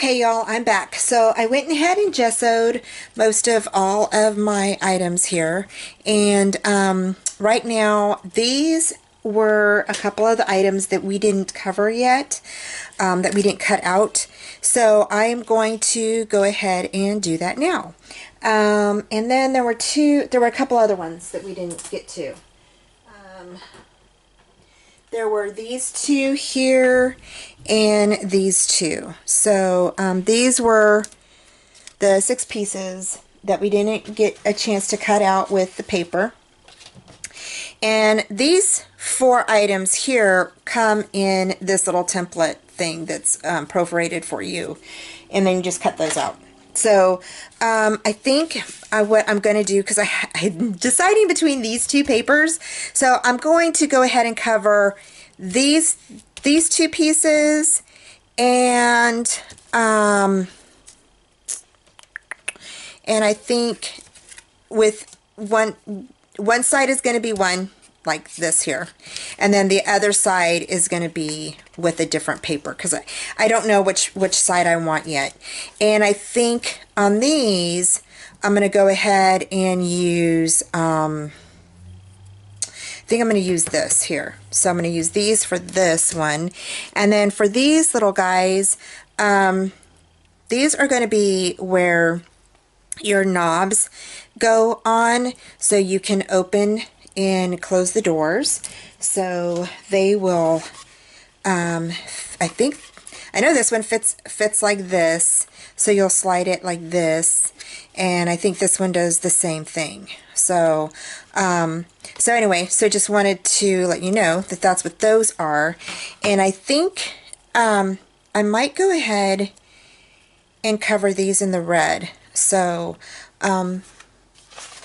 Okay, y'all, I'm back. So I went ahead and gessoed most of all of my items here. And right now, these were a couple of the items that we didn't cover yet, that we didn't cut out. So I'm going to go ahead and do that now. And then there were a couple other ones that we didn't get to. There were these two here and these two. So these were the 6 pieces that we didn't get a chance to cut out with the paper. And these 4 items here come in this little template thing that's perforated for you. And then you just cut those out. So I think what I'm going to do, because I'm deciding between these 2 papers, so I'm going to go ahead and cover these 2 pieces, and I think with one side is going to be one like this here, and then the other side is going to be with a different paper, because I don't know which side I want yet. And I think on these I'm going to go ahead and use I think I'm going to use this here. So I'm going to use these for this one, and then for these little guys, these are going to be where your knobs go on, so you can open and close the doors. So they will, I know this one fits like this, so you'll slide it like this, and I think this one does the same thing. So so anyway, so just wanted to let you know that that's what those are. And I think I might go ahead and cover these in the red. So I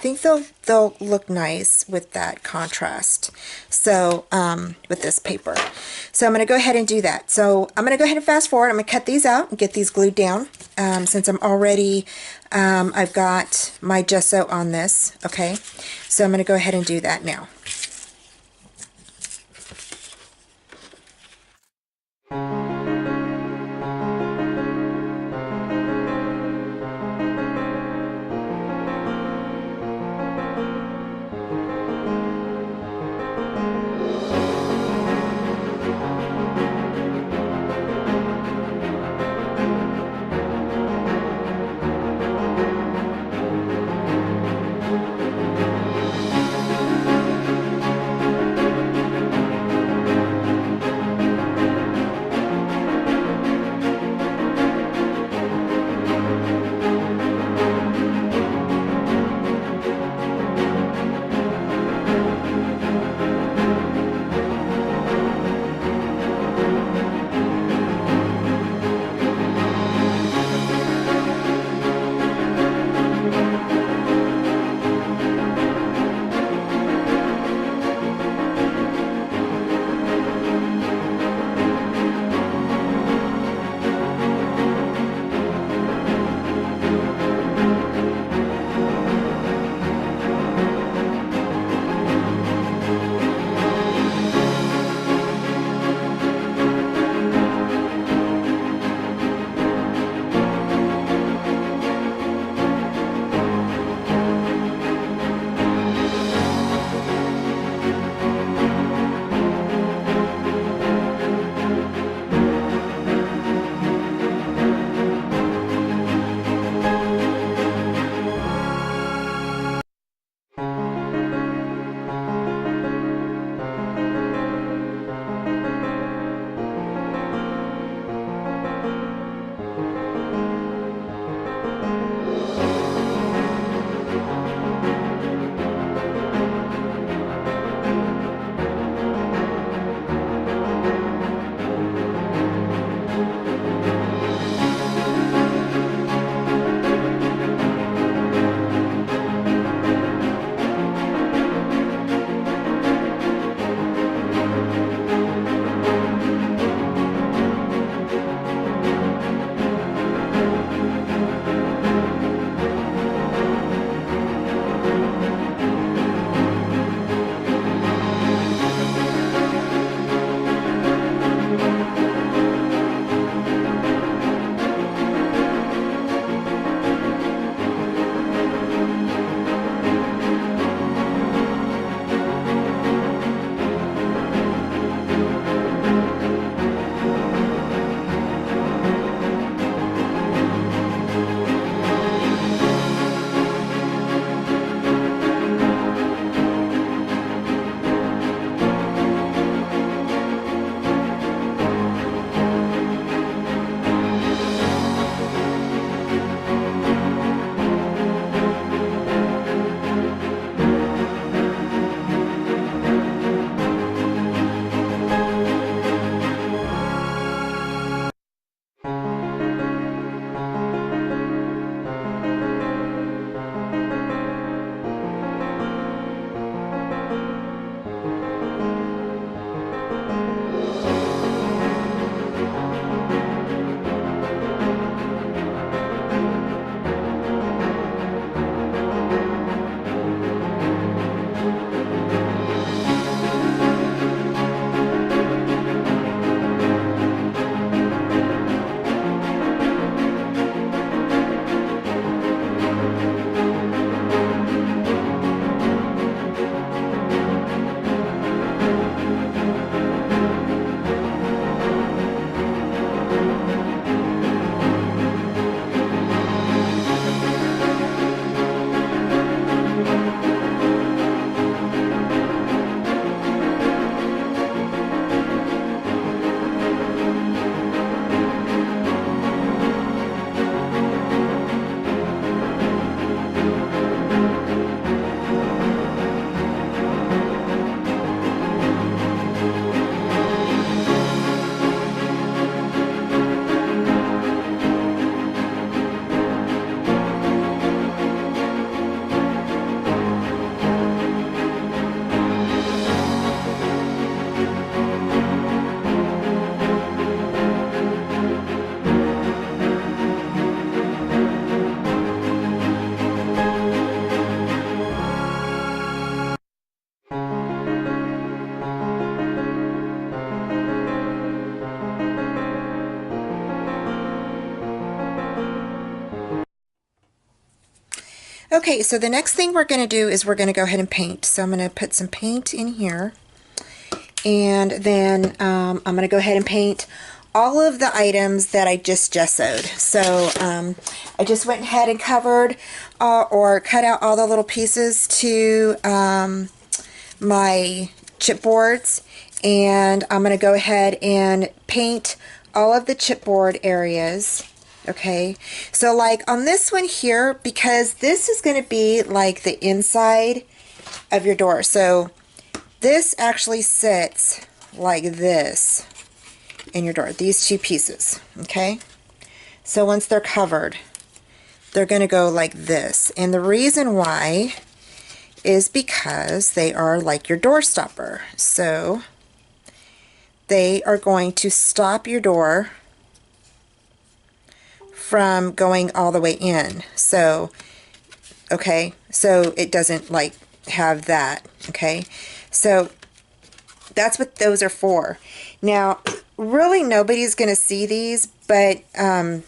think they'll look nice with that contrast. So with this paper. So I'm going to go ahead and do that. So I'm going to go ahead and fast forward. I'm going to cut these out and get these glued down, since I'm already I've got my gesso on this. Okay, so I'm going to go ahead and do that now. Okay, so the next thing we're going to do is we're going to go ahead and paint. So I'm going to put some paint in here, and then I'm going to go ahead and paint all of the items that I just gessoed. So I just went ahead and covered or cut out all the little pieces to my chipboards, and I'm going to go ahead and paint all of the chipboard areas. Okay, so like on this one here, because this is going to be like the inside of your door, so this actually sits like this in your door, these two pieces. Okay, so once they're covered, they're going to go like this, and the reason why is because they are like your door stopper. So they are going to stop your door from going all the way in. So okay, so it doesn't like have that. Okay, so that's what those are for. Now really nobody's gonna see these, but so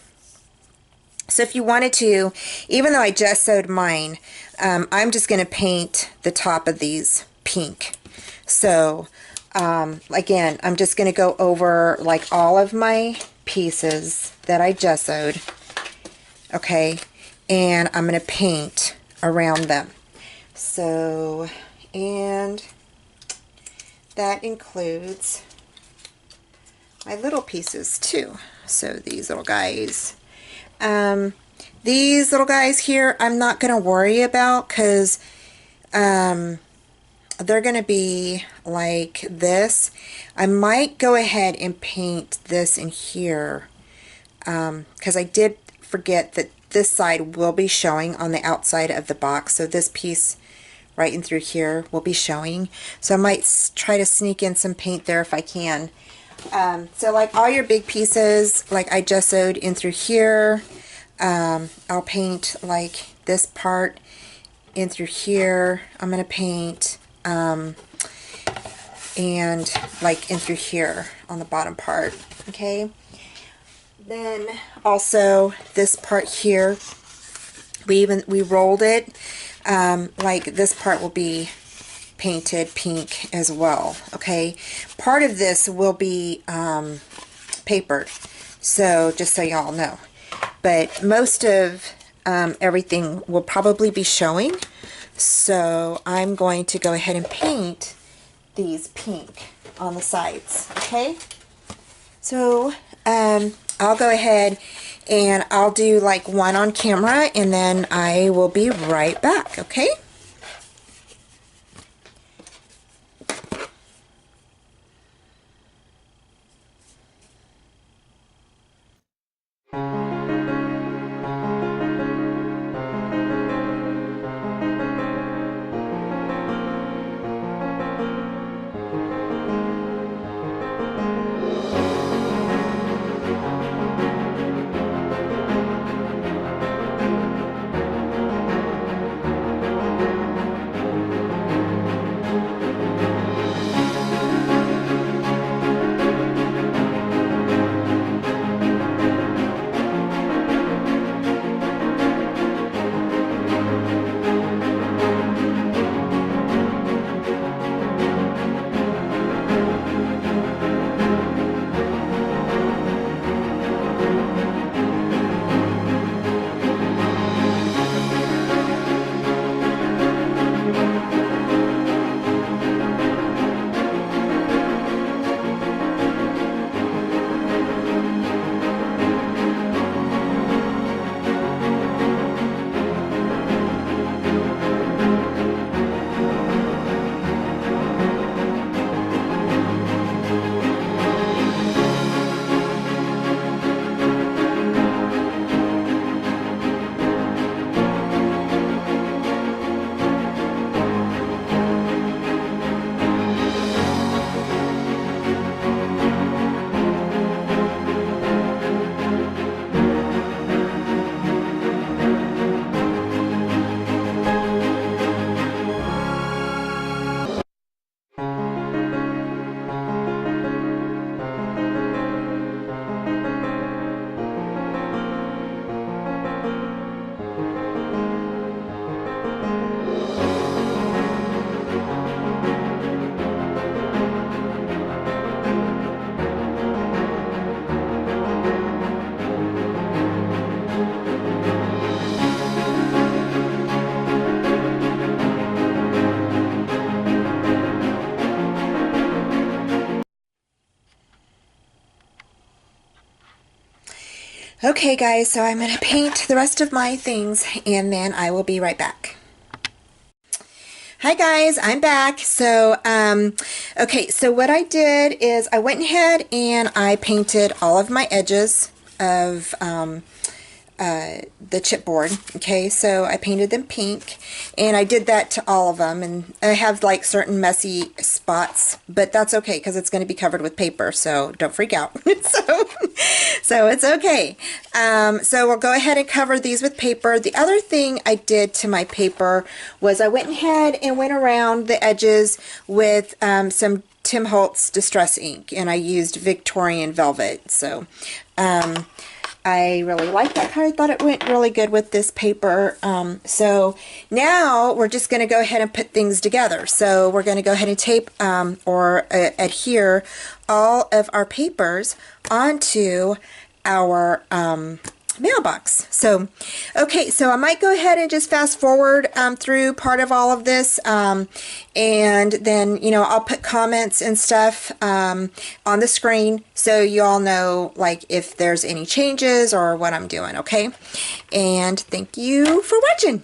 if you wanted to, even though I just sewed mine, I'm just gonna paint the top of these pink. So again, I'm just gonna go over like all of my pieces that I gessoed, okay, and I'm going to paint around them. So, and that includes my little pieces too. So these little guys, here, I'm not going to worry about, because they're going to be like this. I might go ahead and paint this in here, because I did forget that this side will be showing on the outside of the box. So this piece right in through here will be showing. So I might try to sneak in some paint there if I can. So like all your big pieces, like I gessoed in through here, I'll paint like this part in through here. I'm going to paint and like in through here on the bottom part. Okay, then also this part here, we rolled it, like this part will be painted pink as well. Okay, part of this will be papered, so just so y'all know, but most of everything will probably be showing. So I'm going to go ahead and paint these pink on the sides. Okay, so I'll go ahead and I'll do like one on camera, and then I will be right back. Okay. Okay guys, so I'm going to paint the rest of my things and then I will be right back. Hi guys, I'm back. So, okay, so what I did is I went ahead and I painted all of my edges of the chipboard. Okay, so I painted them pink, and I did that to all of them, and I have like certain messy spots, but that's okay because it's going to be covered with paper, so don't freak out. So it's okay. So we'll go ahead and cover these with paper. The other thing I did to my paper was I went ahead and went around the edges with some Tim Holtz Distress ink, and I used Victorian Velvet. So I really like that color. I thought it went really good with this paper. So now we're just going to go ahead and put things together. So we're going to go ahead and tape or adhere all of our papers onto our mailbox. So, okay, so I might go ahead and just fast forward through part of all of this, and then, you know, I'll put comments and stuff on the screen so you all know, like, if there's any changes or what I'm doing, okay? And thank you for watching.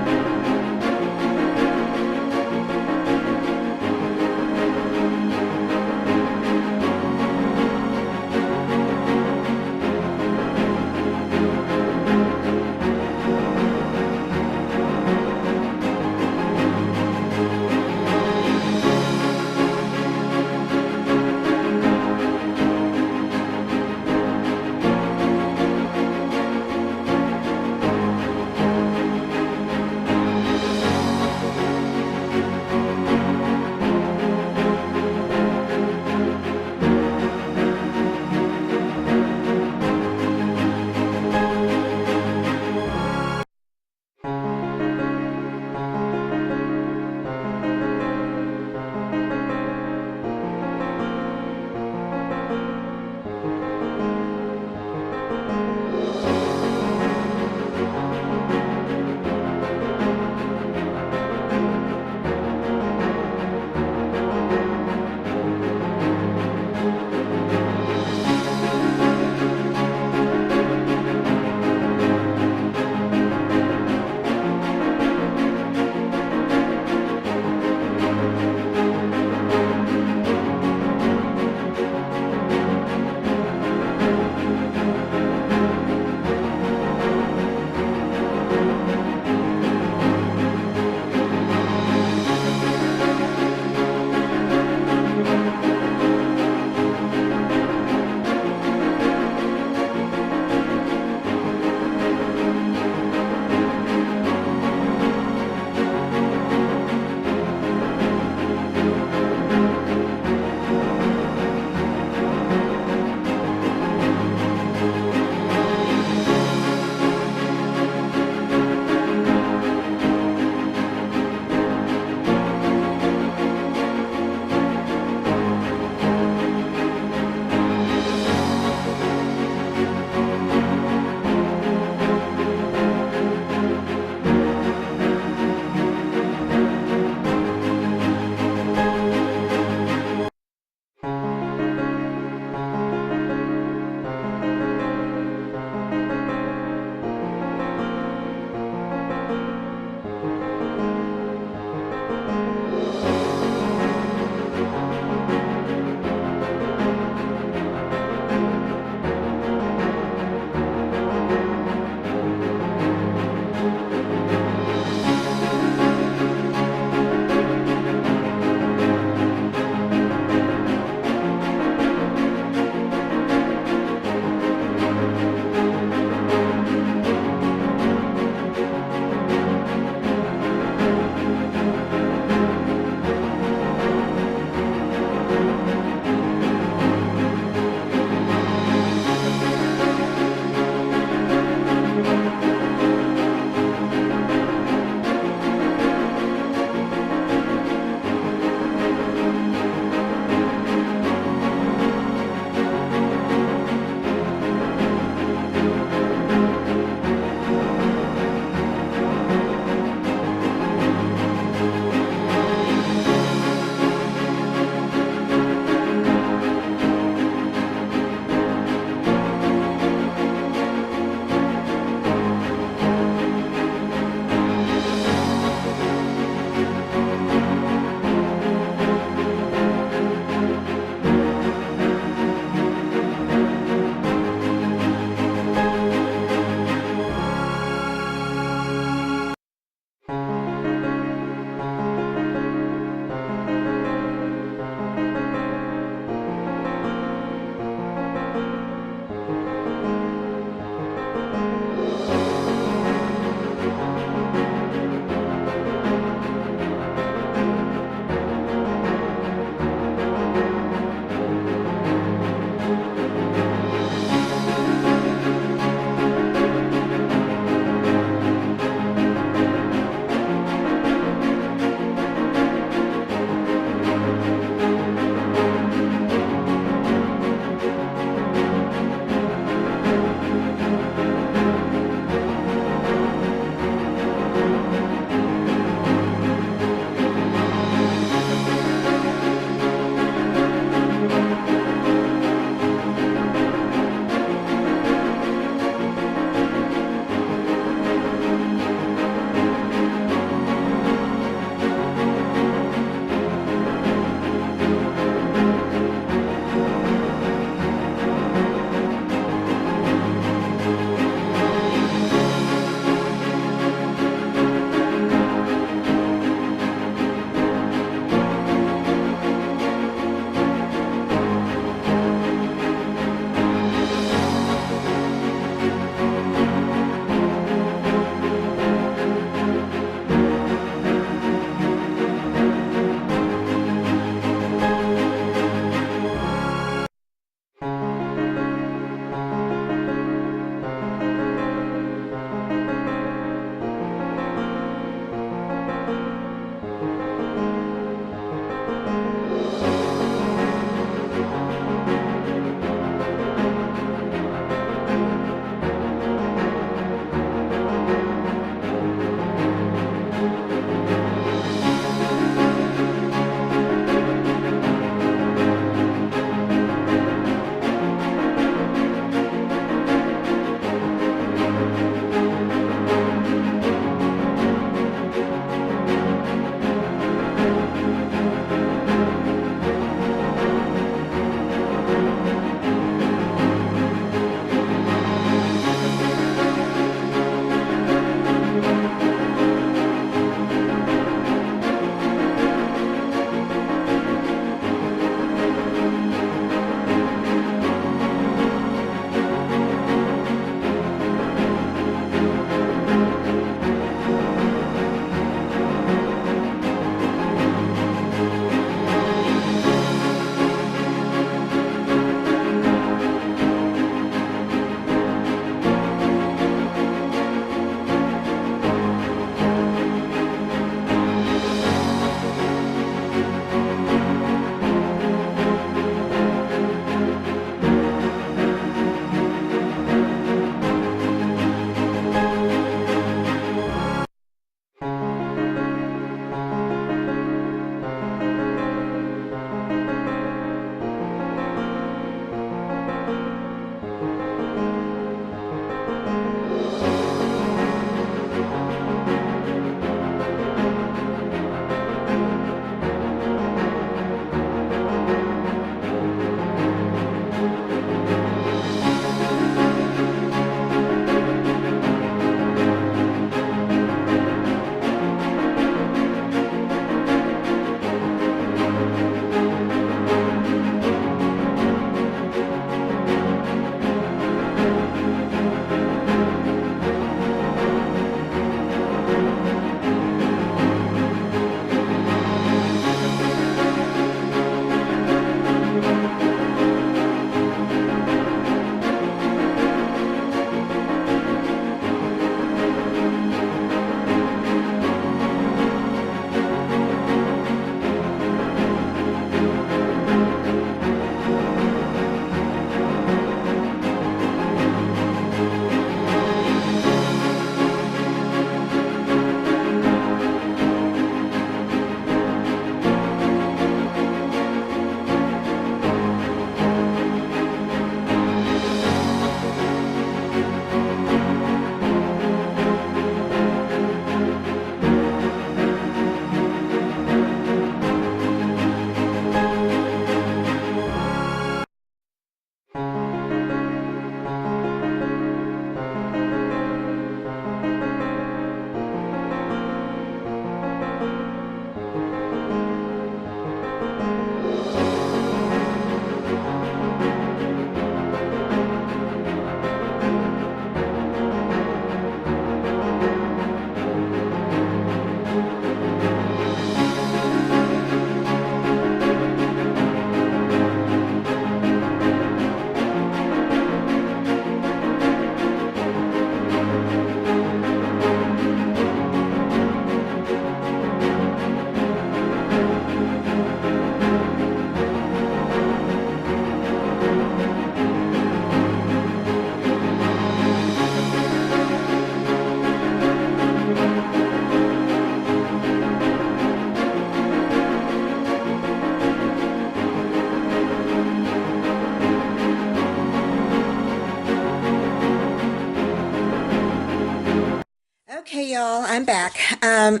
I'm back. Now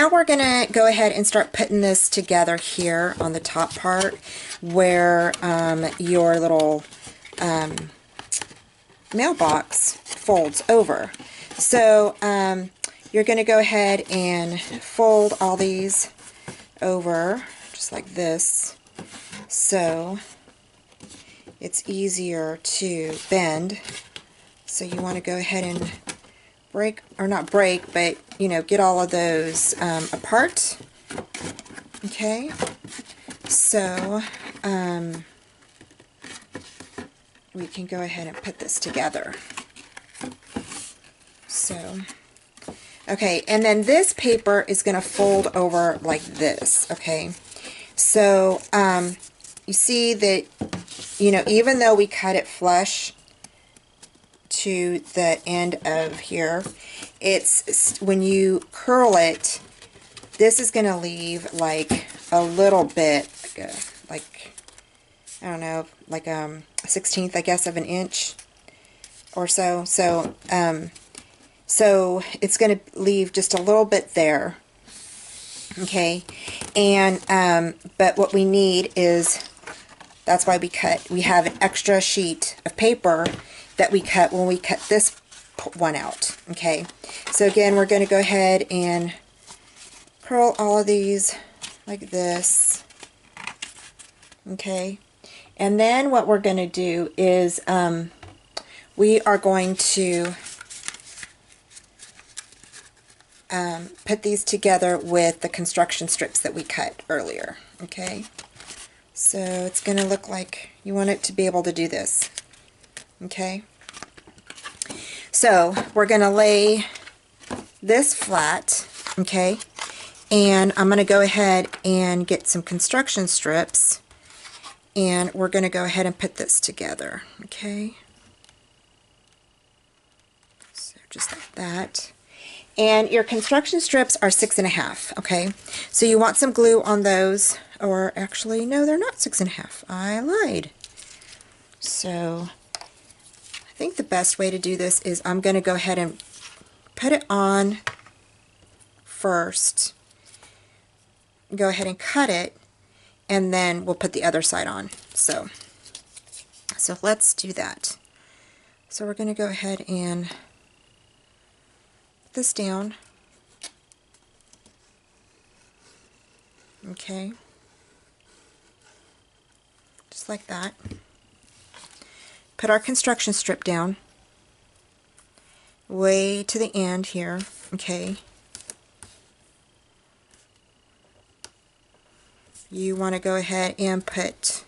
we're going to go ahead and start putting this together here on the top part where your little mailbox folds over. So you're going to go ahead and fold all these over just like this, so it's easier to bend. So you want to go ahead and break, or not break, but you know, get all of those apart. Okay, so we can go ahead and put this together. So okay, and then this paper is going to fold over like this. Okay, so you see that, you know, even though we cut it flush to the end of here, it's when you curl it, this is going to leave like a little bit, like I don't know, like a 1/16, I guess, of an inch or so. So so it's going to leave just a little bit there. Okay, and but what we need is, that's why we have an extra sheet of paper that we cut when we cut this one out. Okay, so again, we're going to go ahead and curl all of these like this. Okay, and then what we're going to do is we are going to put these together with the construction strips that we cut earlier. Okay, so it's going to look like, you want it to be able to do this. Okay, so we're going to lay this flat. Okay, and I'm going to go ahead and get some construction strips, and we're going to go ahead and put this together. Okay, so just like that. And your construction strips are 6.5. Okay, so you want some glue on those, or actually no, they're not 6.5. I lied. So I think the best way to do this is I'm going to go ahead and put it on first, go ahead and cut it, and then we'll put the other side on. So let's do that. So we're going to go ahead and put this down. Okay, just like that. Put our construction strip down way to the end here. Okay, you want to go ahead and put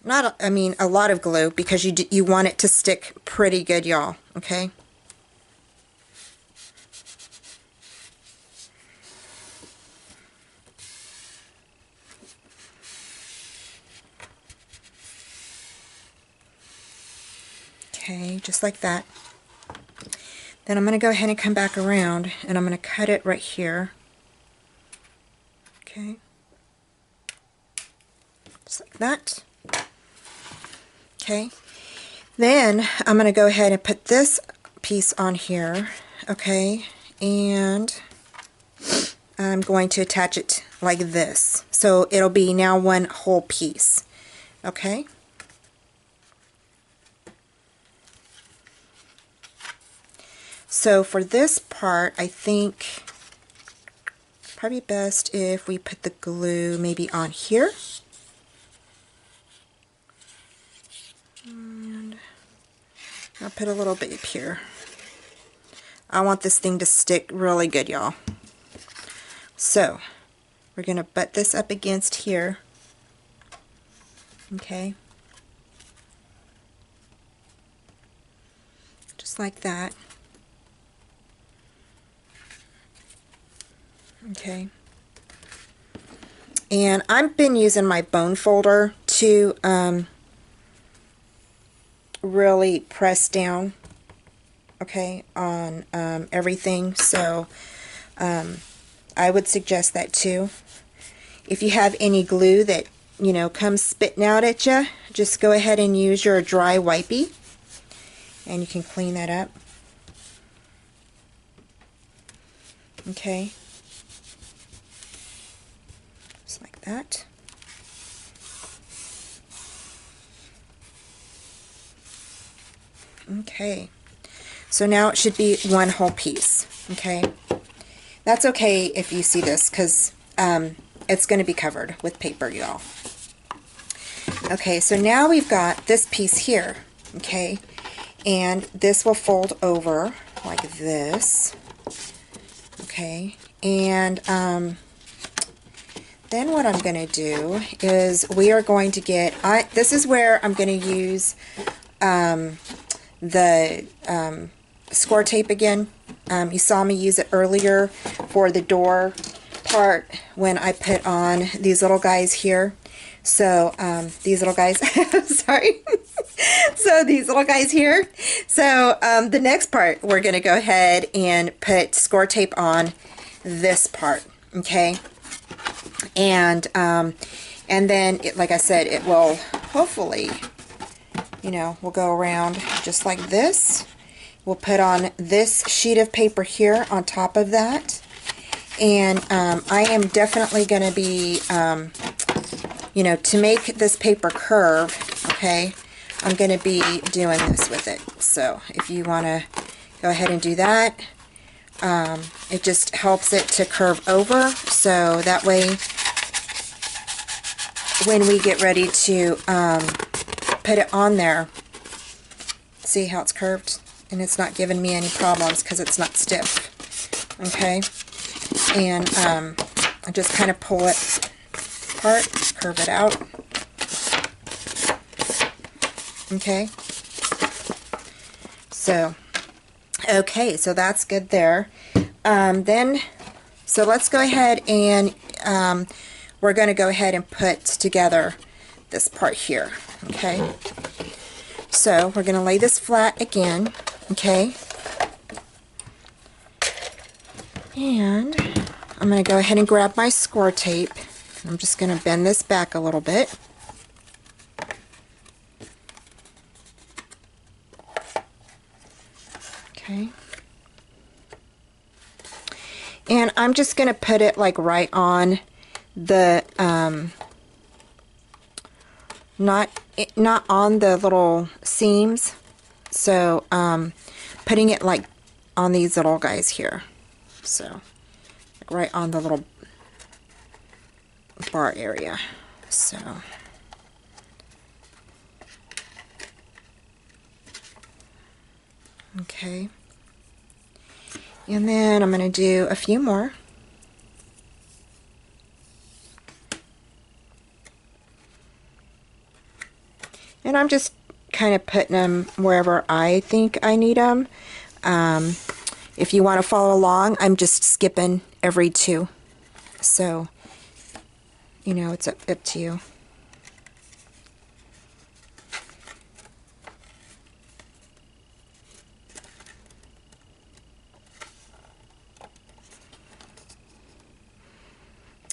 a lot of glue, because you want it to stick pretty good, y'all. Okay, okay, just like that. Then I'm going to go ahead and come back around, and I'm going to cut it right here. Okay, just like that. Okay, then I'm going to go ahead and put this piece on here. Okay, and I'm going to attach it like this, so it'll be now one whole piece. Okay, so for this part, I think probably best if we put the glue maybe on here. And I'll put a little bit up here. I want this thing to stick really good, y'all. So we're going to butt this up against here. Okay, just like that. Okay, and I've been using my bone folder to really press down, okay, on everything. So I would suggest that too. If you have any glue that, you know, comes spitting out at you, just go ahead and use your dry wipey, and you can clean that up. Okay, just like that. Okay, so now it should be one whole piece. Okay, that's okay if you see this, because it's going to be covered with paper, y'all. Okay, so now we've got this piece here. Okay, and this will fold over like this. Okay, and then what I'm going to do is we are going to get, this is where I'm going to use the score tape again. You saw me use it earlier for the door part when I put on these little guys here. So these little guys, sorry. So these little guys here. So the next part, we're going to go ahead and put score tape on this part. Okay. And then, like I said, it will hopefully, you know, we'll go around just like this. We'll put on this sheet of paper here on top of that. And I am definitely going to be, you know, to make this paper curve, okay, I'm going to be doing this with it. So if you want to go ahead and do that, it just helps it to curve over. So that way, when we get ready to put it on there, see how it's curved? And it's not giving me any problems because it's not stiff. Okay? And I just kind of pull it apart, curve it out. Okay? So, okay, so that's good there. So let's go ahead and we're going to go ahead and put together this part here. Okay? So we're going to lay this flat again. Okay? And I'm going to go ahead and grab my score tape. I'm just going to bend this back a little bit. Okay. And I'm just going to put it like right on the, not on the little seams. So, putting it like on these little guys here. So, like right on the little bar area. So, okay. And then I'm going to do a few more. And I'm just kind of putting them wherever I think I need them. If you want to follow along, I'm just skipping every two. So, you know, it's up to you.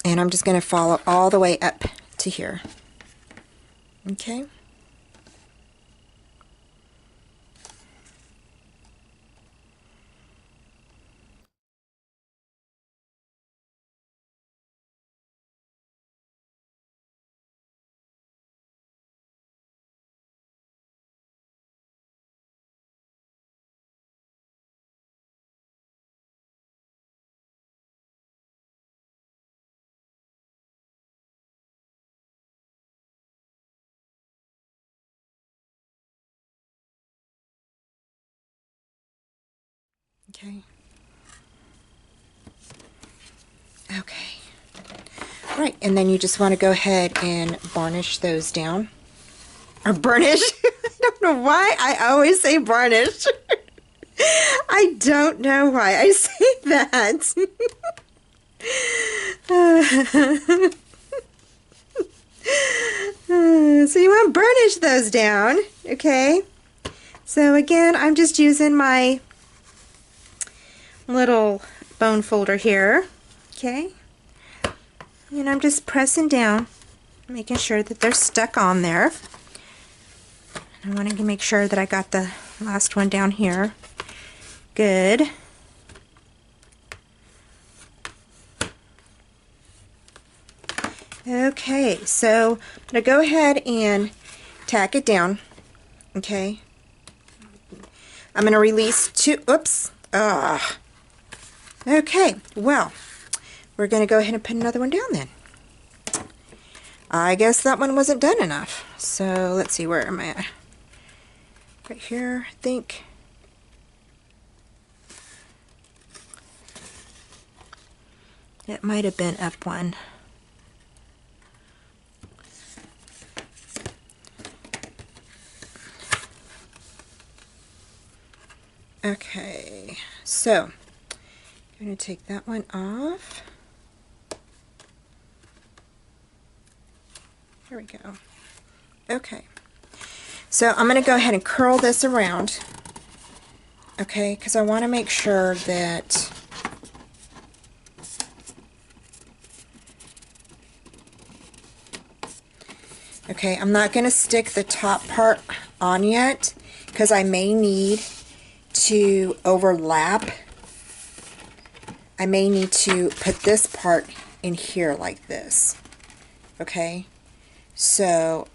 And I'm just going to follow all the way up to here. Okay. Okay. Okay. All right, and then you just want to go ahead and varnish those down. Or burnish. I don't know why I always say varnish. I don't know why I say that. So you want to burnish those down, okay? So again, I'm just using my little bone folder here, okay? And I'm just pressing down, making sure that they're stuck on there. I want to make sure that I got the last one down here. Good. Okay, so I'm going to go ahead and tack it down. Okay. I'm going to release two, oops. Okay, well, we're going to go ahead and put another one down then. I guess that one wasn't done enough. So let's see, where am I at? Right here, I think. It might have been up one. Okay, so I'm going to take that one off. There we go. Okay, so I'm going to go ahead and curl this around, okay, because I want to make sure that okay, I'm not going to stick the top part on yet because I may need to overlap. I may need to put this part in here like this. Okay, so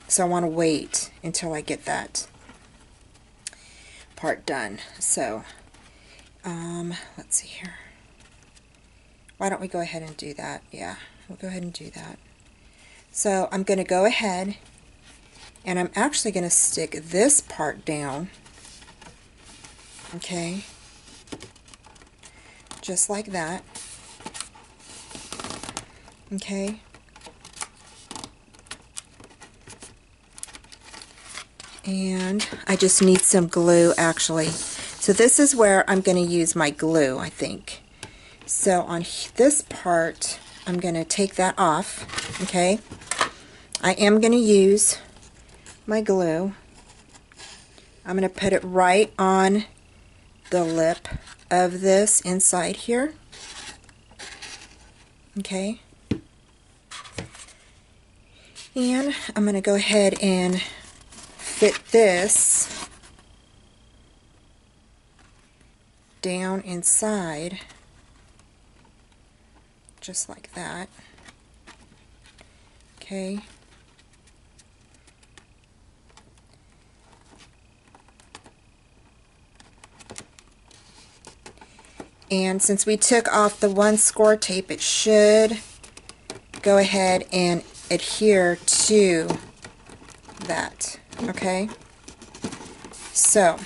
so I want to wait until I get that part done. So let's see here. Why don't we go ahead and do that? Yeah, we'll go ahead and do that. So I'm going to go ahead and I'm actually going to stick this part down. Okay, just like that. Okay, and I just need some glue actually. So this is where I'm going to use my glue, I think. So on this part I'm going to take that off. Okay, I am going to use my glue. I'm going to put it right on the lip of this inside here. Okay, and I'm going to go ahead and fit this down inside just like that. Okay, and since we took off the one score tape, it should go ahead and adhere to that. Okay, so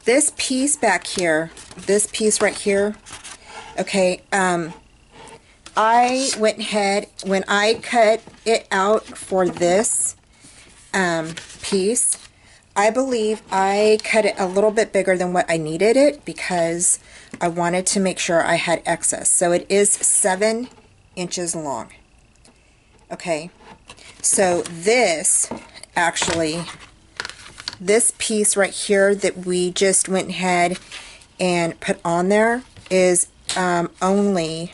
this piece back here, this piece right here, okay, I went ahead, when I cut it out for this piece, I believe I cut it a little bit bigger than what I needed it because I wanted to make sure I had excess. So it is 7 inches long. Okay, so this actually, this piece right here that we just went ahead and put on there is only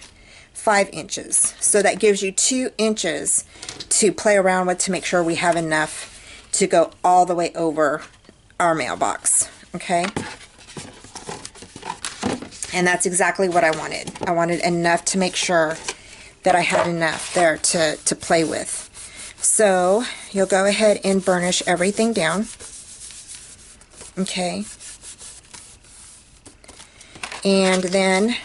5 inches. So that gives you 2 inches to play around with to make sure we have enough to go all the way over our mailbox. Okay, and that's exactly what I wanted. I wanted enough to make sure that I had enough there to play with. So you'll go ahead and burnish everything down. Okay, and then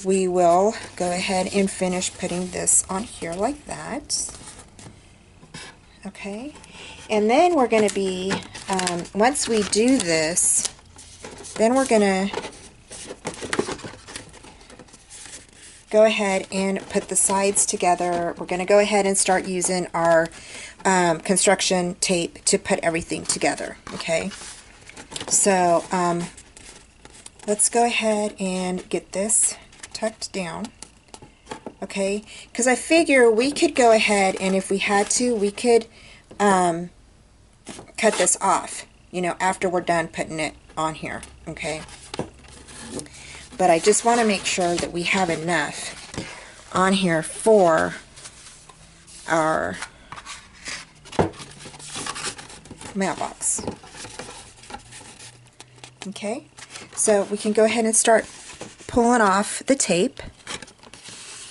we will go ahead and finish putting this on here like that. Okay, and then we're going to be, once we do this, then we're going to go ahead and put the sides together. We're going to go ahead and start using our construction tape to put everything together. Okay, so let's go ahead and get this tucked down. Okay, because I figure we could go ahead and if we had to, we could cut this off, you know, after we're done putting it on here. Okay, but I just want to make sure that we have enough on here for our mailbox. Okay, so we can go ahead and start pulling off the tape.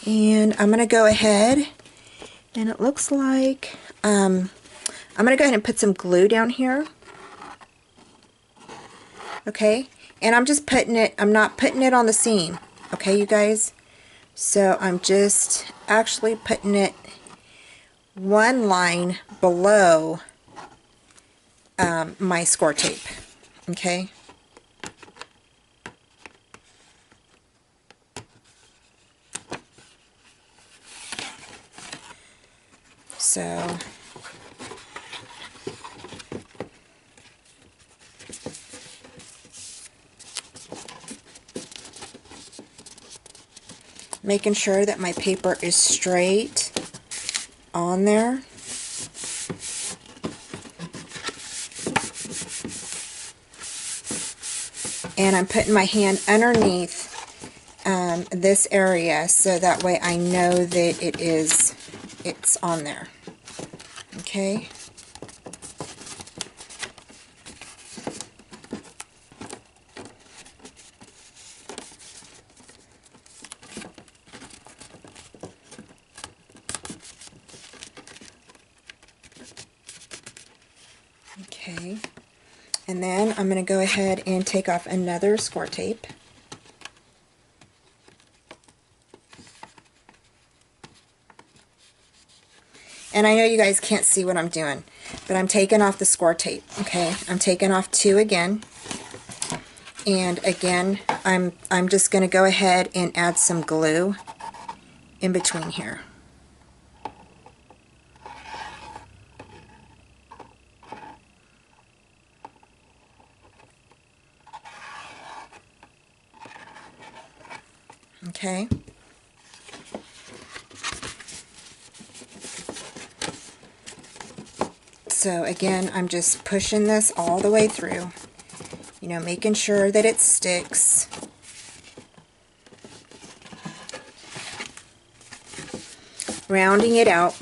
And I'm going to go ahead, and it looks like I'm going to go ahead and put some glue down here. Okay, and I'm just putting it, I'm not putting it on the seam. Okay, you guys? So I'm just actually putting it one line below my score tape. Okay. So making sure that my paper is straight on there. And I'm putting my hand underneath this area so that way I know that it's on there. Okay. Okay. And then I'm going to go ahead and take off another score tape. And I know you guys can't see what I'm doing, but I'm taking off the score tape. Okay, I'm taking off 2 again. And again, I'm just going to go ahead and add some glue in between here. Okay. So again, I'm just pushing this all the way through, you know, making sure that it sticks. Rounding it out.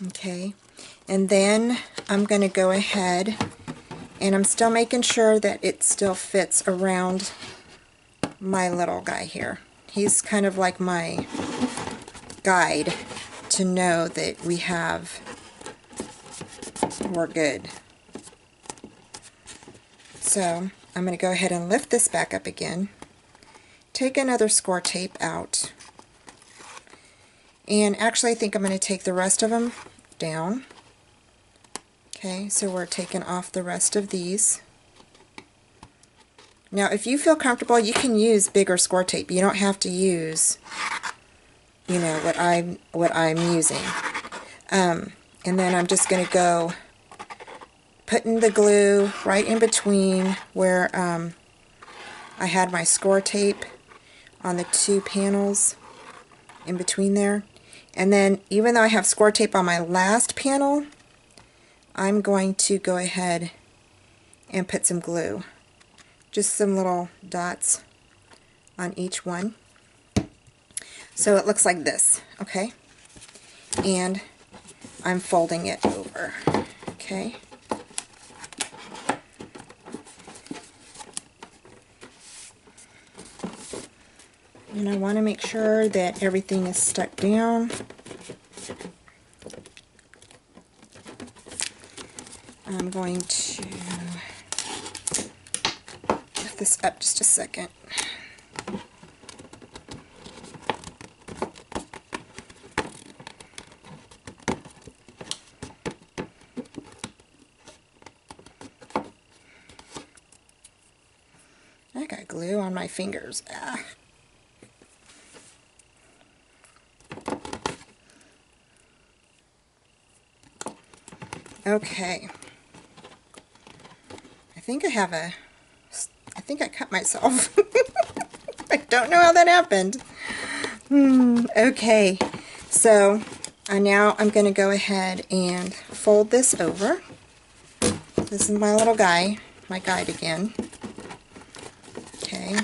Okay, and then I'm going to go ahead, and I'm still making sure that it still fits around my little guy here. He's kind of like my guide to know that we're good. So I'm going to go ahead and lift this back up again, take another score tape out, and actually I think I'm going to take the rest of them down. Okay, so we're taking off the rest of these. Now if you feel comfortable, you can use bigger score tape. You don't have to use, you know, what I'm using. And then I'm just going to go putting the glue right in between where I had my score tape on the 2 panels in between there. And then even though I have score tape on my last panel, I'm going to go ahead and put some glue. Just some little dots on each one. So it looks like this, okay? And I'm folding it over, okay? And I want to make sure that everything is stuck down. I'm going to lift this up just a second. I got glue on my fingers. Ah. Okay. I think I cut myself. I don't know how that happened. Okay, so now I'm going to go ahead and fold this over. This is my little guy, my guide again. Okay.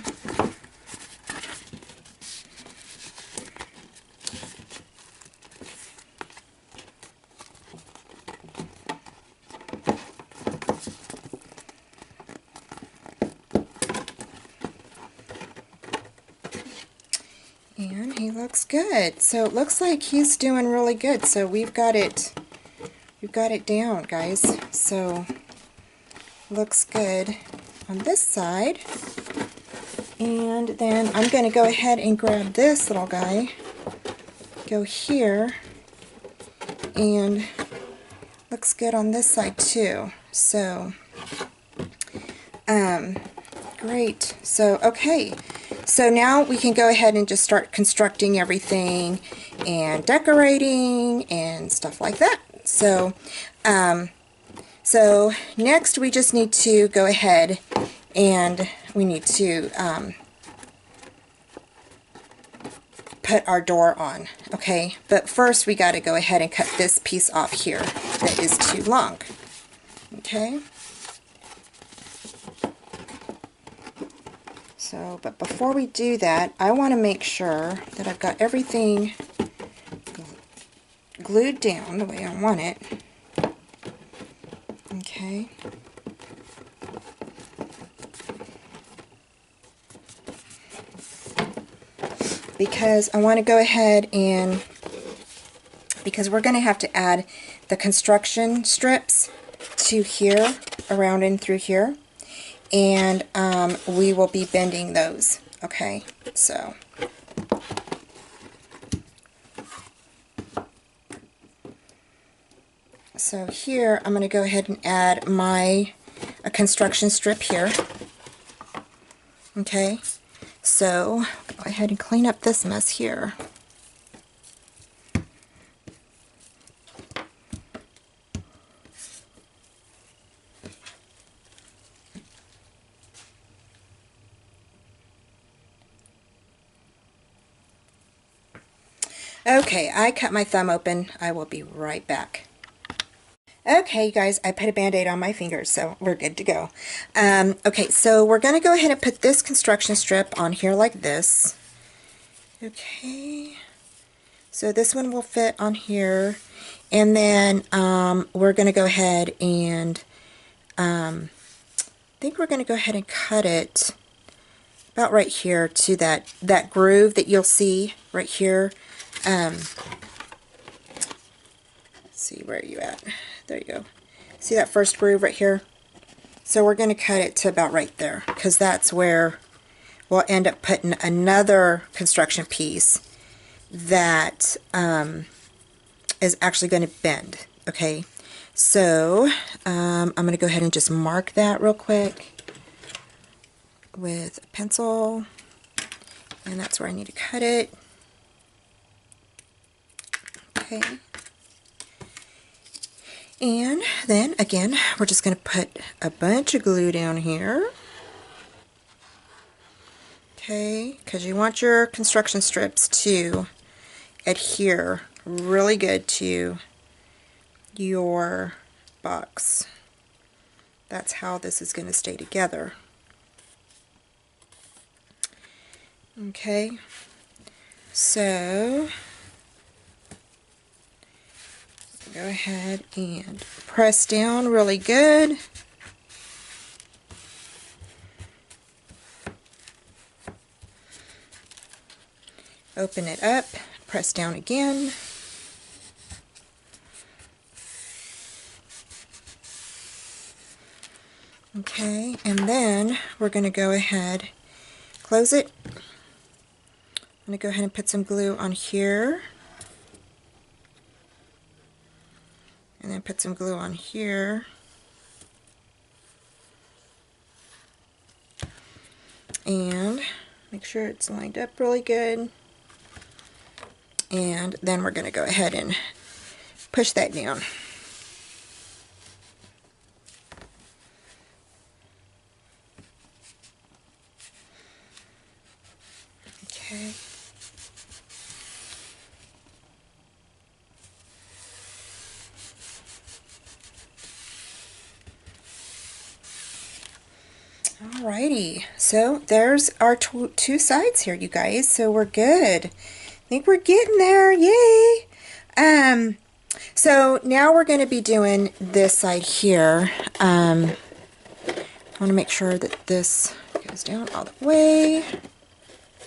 And he looks good. So it looks like he's doing really good. So we've got it down, guys. So looks good on this side. And then I'm going to go ahead and grab this little guy, go here, and looks good on this side too. So great. So okay, so now we can go ahead and just start constructing everything and decorating and stuff like that. So so next we just need to go ahead and we need to put our door on. Okay, but first we got to go ahead and cut this piece off here that is too long. Okay. So, but before we do that, I want to make sure that I've got everything glued down the way I want it. Okay. Because I want to go ahead and, because we're going to have to add the construction strips to here, around and through here. And we will be bending those. Okay, so here I'm going to go ahead and add my construction strip here. Okay, so go ahead and clean up this mess here. Okay, I cut my thumb open. I will be right back. Okay, guys, I put a Band-Aid on my fingers, so we're good to go. Okay, so we're going to go ahead and put this construction strip on here like this. Okay, so this one will fit on here, and then we're going to go ahead and I think we're going to go ahead and cut it about right here to that groove that you'll see right here. Let's see, where are you at? There you go. See that first groove right here? So we're going to cut it to about right there, because that's where we'll end up putting another construction piece that is actually going to bend. Okay, so I'm going to go ahead and just mark that real quick with a pencil, and that's where I need to cut it. Okay. And then again, we're just going to put a bunch of glue down here. Okay, because you want your construction strips to adhere really good to your box. That's how this is going to stay together. Okay, so go ahead and press down really good. Open it up, press down again. Okay, and then we're going to go ahead, close it. I'm going to go ahead and put some glue on here. And then put some glue on here. And make sure it's lined up really good. And then we're going to go ahead and push that down. Okay. Alrighty, so there's our two sides here, you guys. So we're good. I think we're getting there. Yay! So now we're going to be doing this side here. I want to make sure that this goes down all the way.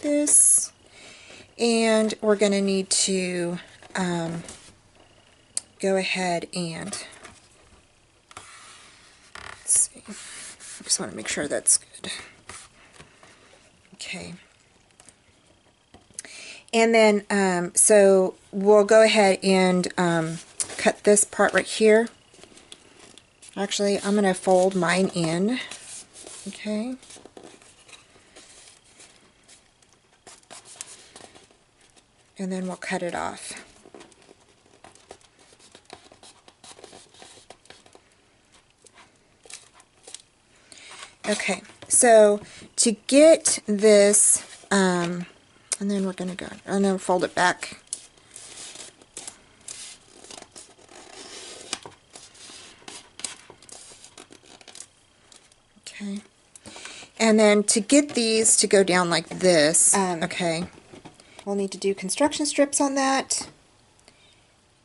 This, and we're going to need to go ahead and let's see. I just want to make sure that's good. Okay. And then, so we'll go ahead and cut this part right here. Actually, I'm going to fold mine in. Okay. And then we'll cut it off. Okay, so to get this, and then we're going to go, and then fold it back. Okay, and then to get these to go down like this, okay, we'll need to do construction strips on that,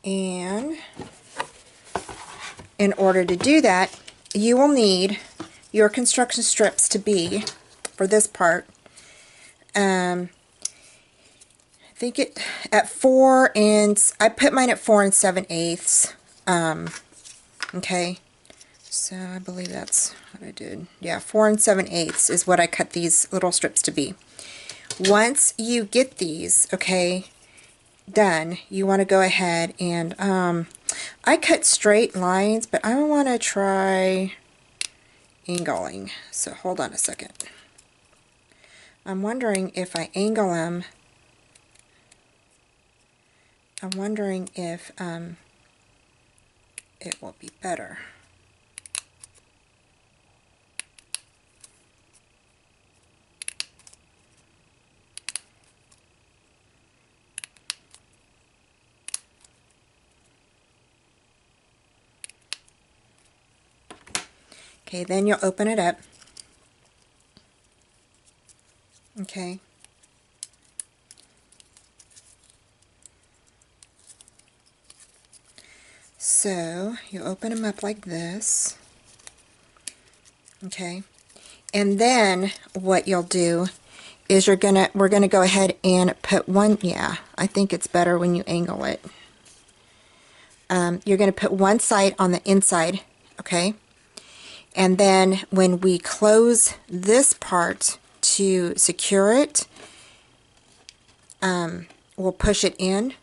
and in order to do that, you will need your construction strips to be, for this part, I think it at 4 and, I put mine at 4 7/8. Okay, so I believe that's what I did. Yeah, 4 7/8 is what I cut these little strips to be. Once you get these, okay, done, you want to go ahead and, I cut straight lines, but I want to try angling. So hold on a second. I'm wondering if I angle them, I'm wondering if it will be better. Okay, then you'll open it up. Okay. So you open them up like this. Okay. And then what you'll do is we're gonna go ahead and put one, yeah, I think it's better when you angle it. You're gonna put one side on the inside, okay? And then when we close this part to secure it, we'll push it in,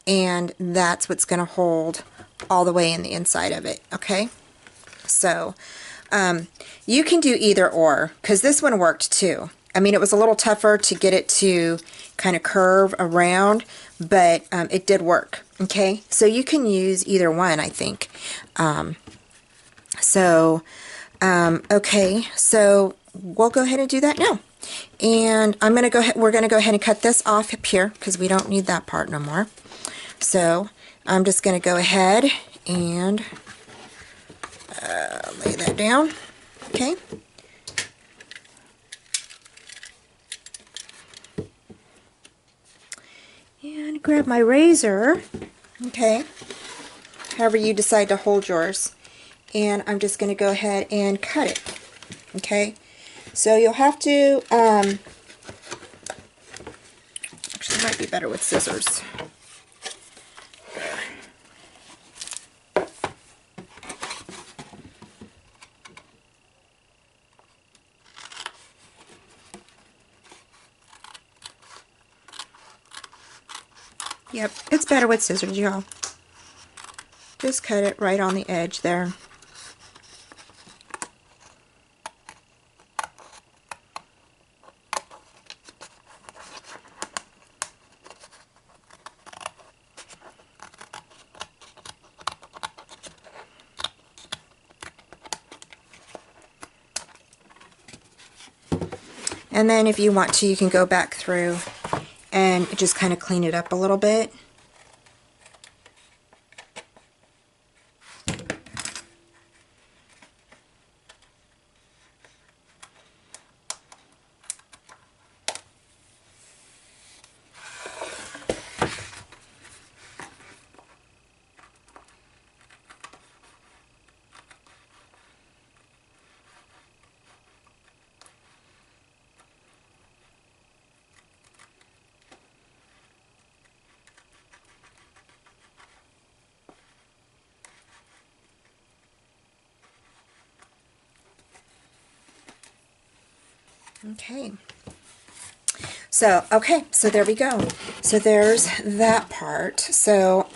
and that's what's going to hold all the way in the inside of it, okay? So you can do either or, because this one worked too. I mean, it was a little tougher to get it to kind of curve around, but it did work, okay? So you can use either one, I think. Okay, so we'll go ahead and do that now. And I'm going to go ahead, we're going to go ahead and cut this off up here, because we don't need that part no more. So I'm just going to go ahead and lay that down, okay? And grab my razor, okay, however you decide to hold yours. And I'm just going to go ahead and cut it, okay? So you'll have to, actually it might be better with scissors. Yep, it's better with scissors, y'all. Just cut it right on the edge there. And then if you want to, you can go back through and just kind of clean it up a little bit. Okay. So, okay, so there we go. So there's that part. So,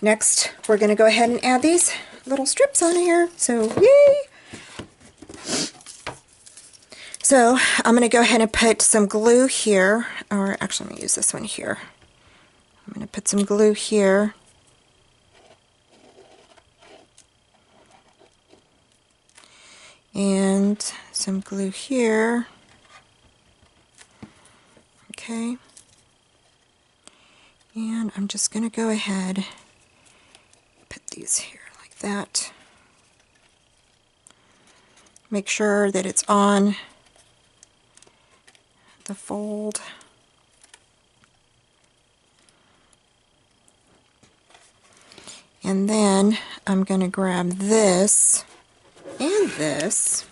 next we're going to go ahead and add these little strips on here. So, yay! So, I'm going to go ahead and put some glue here, or actually I'm going to use this one here. I'm going to put some glue here. And some glue here. Okay. And I'm just going to go ahead, put these here like that. Make sure that it's on the fold. And then I'm going to grab this and this,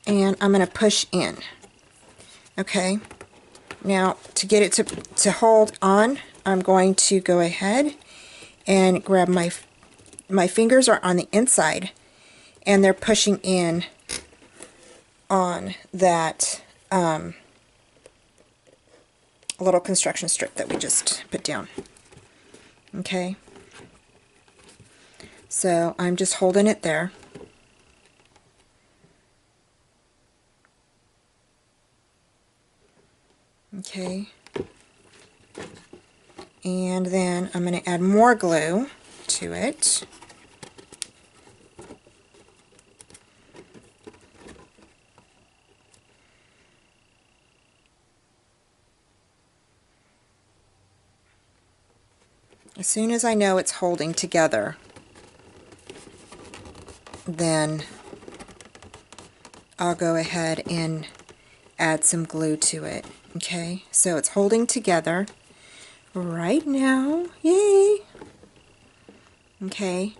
and I'm going to push in. Okay. Now, to get it to hold on, I'm going to go ahead and grab my fingers are on the inside, and they're pushing in on that little construction strip that we just put down. Okay. So I'm just holding it there. Okay. And then I'm going to add more glue to it. As soon as I know it's holding together, then I'll go ahead and add some glue to it. Okay, so it's holding together right now. Yay! Okay,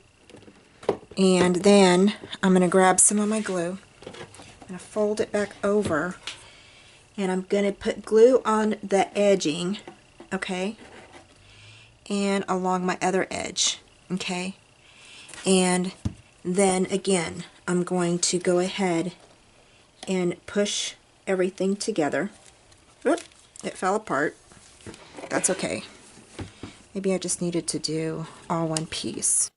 and then I'm going to grab some of my glue. I'm going to fold it back over, and I'm going to put glue on the edging, okay, and along my other edge, okay, and then again I'm going to go ahead and push everything together. Oop, it fell apart. That's okay. Maybe I just needed to do all one piece.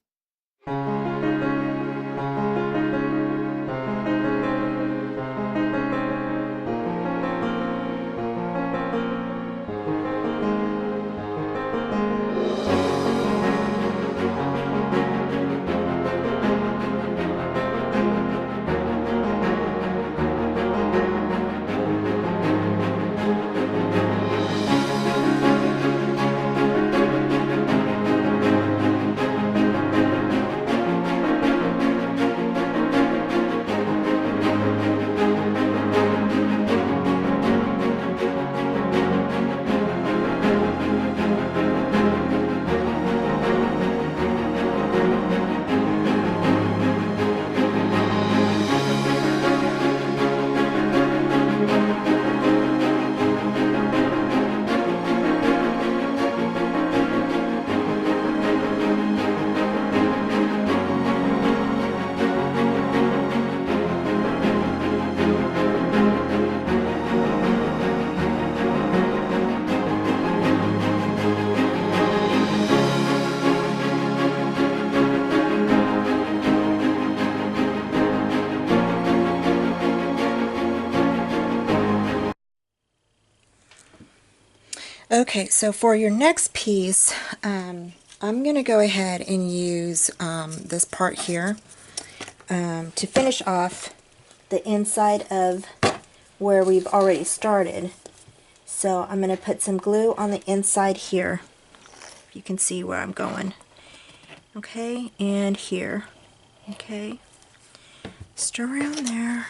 Okay, so for your next piece, I'm going to go ahead and use this part here to finish off the inside of where we've already started. So I'm going to put some glue on the inside here. You can see where I'm going. Okay, and here. Okay, just around there.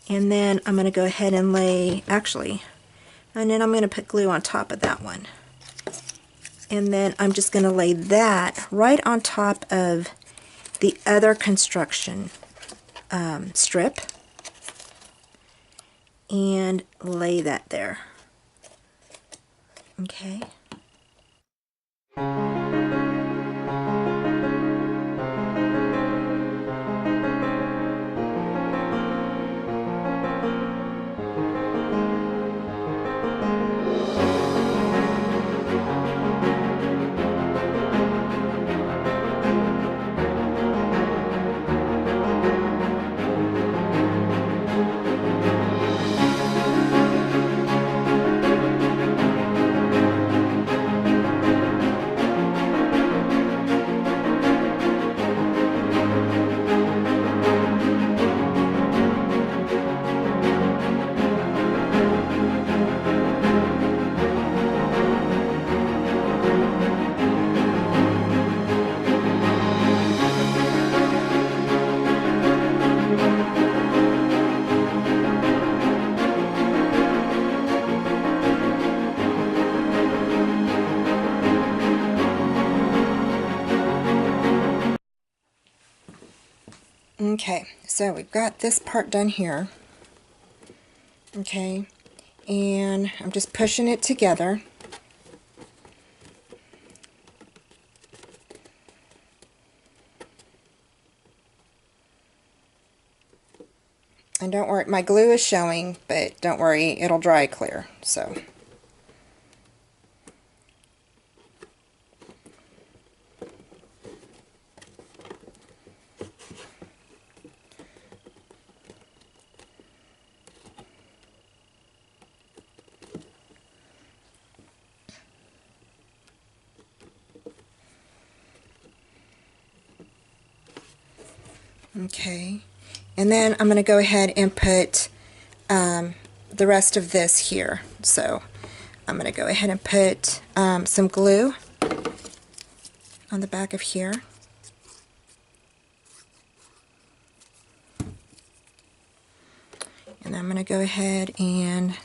And then I'm going to go ahead and lay, and then I'm going to put glue on top of that one. And then I'm just going to lay that right on top of the other construction strip and lay that there. Okay. Okay, so we've got this part done here. Okay, and I'm just pushing it together. And don't worry, my glue is showing, but don't worry, it'll dry clear. So. Okay, and then I'm going to go ahead and put the rest of this here. So I'm going to go ahead and put some glue on the back of here. And I'm going to go ahead and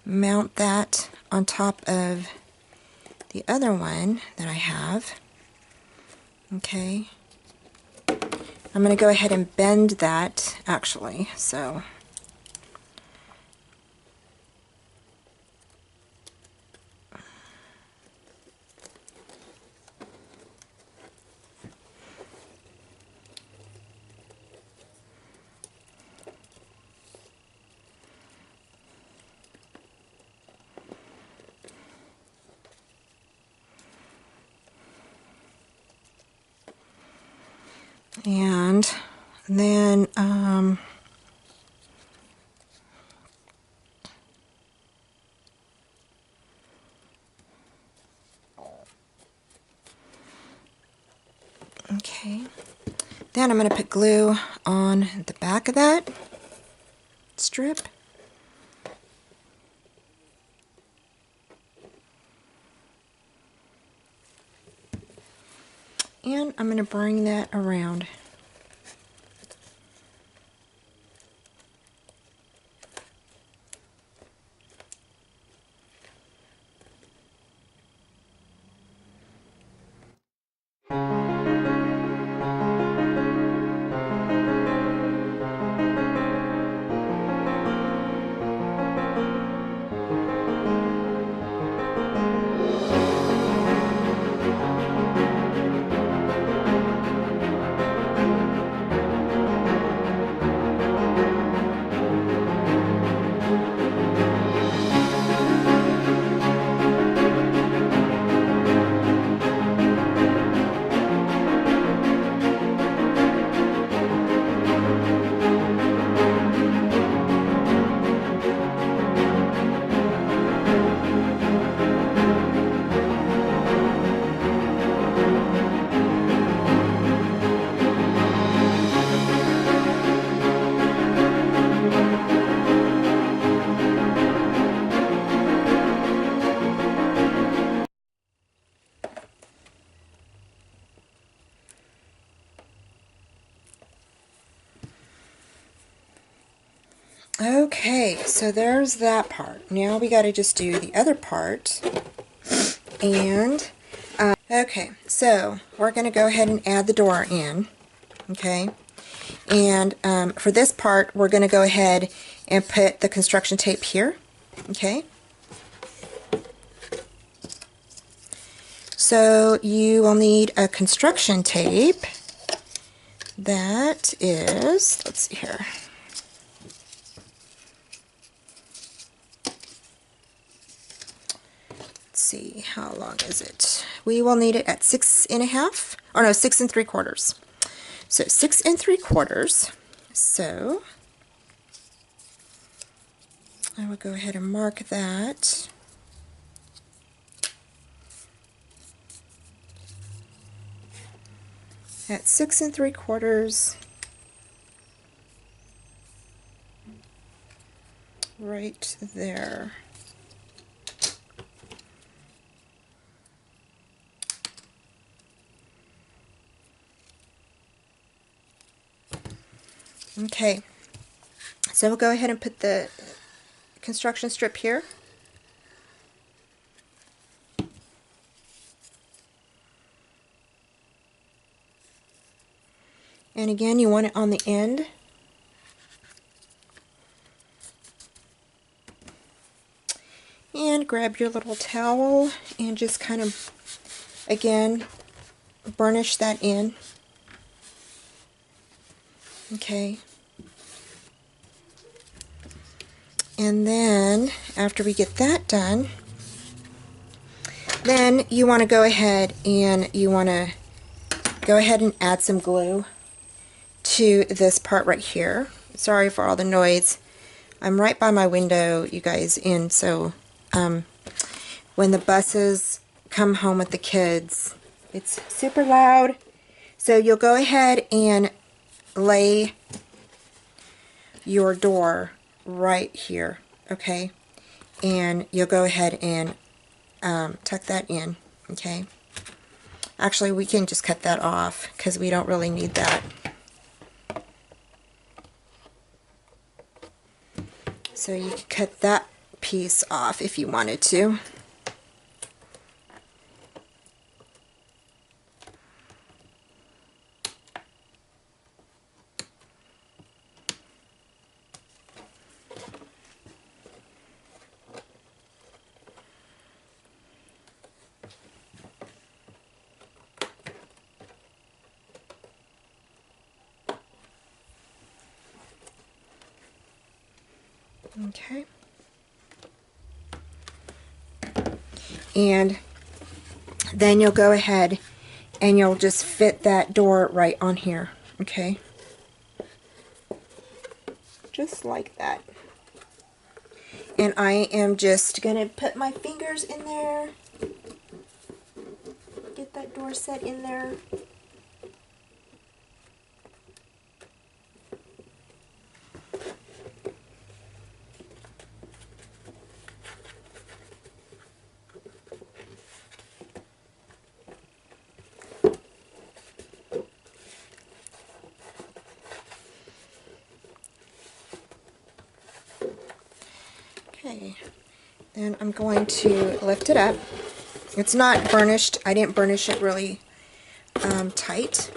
mount that on top of the other one that I have. Okay. I'm going to go ahead and bend that actually. So and then okay, then I'm going to put glue on the back of that strip. And I'm going to bring that around. Okay, so there's that part. Now we got to just do the other part. And, okay, so we're going to go ahead and add the door in. Okay, and for this part, we're going to go ahead and put the construction tape here. Okay. So you will need a construction tape that is, let's see here. See, how long is it? We will need it at 6.5, or no, 6 3/4. So 6 3/4. So I will go ahead and mark that. At 6 3/4, right there. Okay, so we'll go ahead and put the construction strip here. And again, you want it on the end. And grab your little towel and just kind of, again, burnish that in. Okay. And then, after we get that done, then you want to go ahead and add some glue to this part right here. Sorry for all the noise. I'm right by my window, you guys, and so when the buses come home with the kids, it's super loud. So you'll go ahead and lay your door right here, okay? And you'll go ahead and tuck that in, okay? Actually, we can just cut that off because we don't really need that. So you can cut that piece off if you wanted to. Okay. And then you'll go ahead and you'll just fit that door right on here, okay? Just like that. And I am just going to put my fingers in there. Get that door set in there. Okay, then I'm going to lift it up. It's not burnished. I didn't burnish it really tight,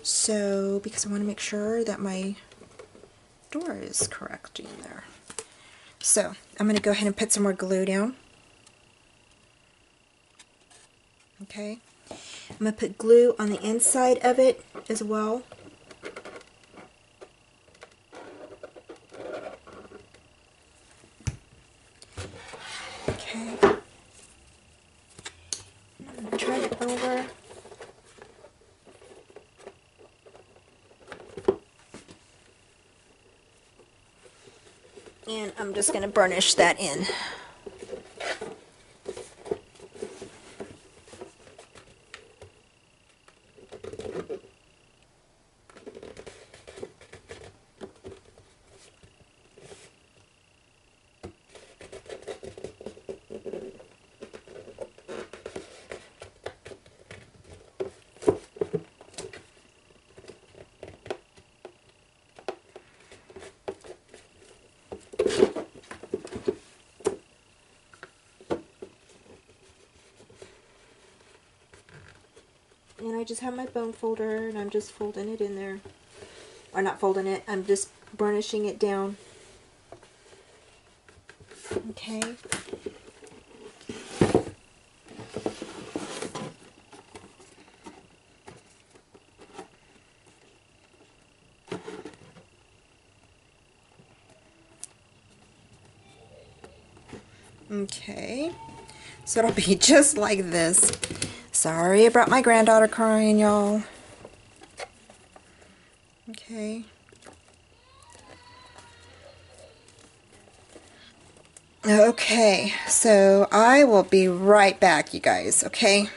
so because I want to make sure that my door is correct in there. So I'm going to go ahead and put some more glue down. Okay, I'm going to put glue on the inside of it as well. Okay, I'm going to turn it over. And I'm just going to burnish that in. And I just have my bone folder and I'm just folding it in there. Or not folding it, I'm just burnishing it down. Okay. Okay. So it'll be just like this. Sorry about my granddaughter crying, y'all. Okay. Okay, so I will be right back, you guys, okay?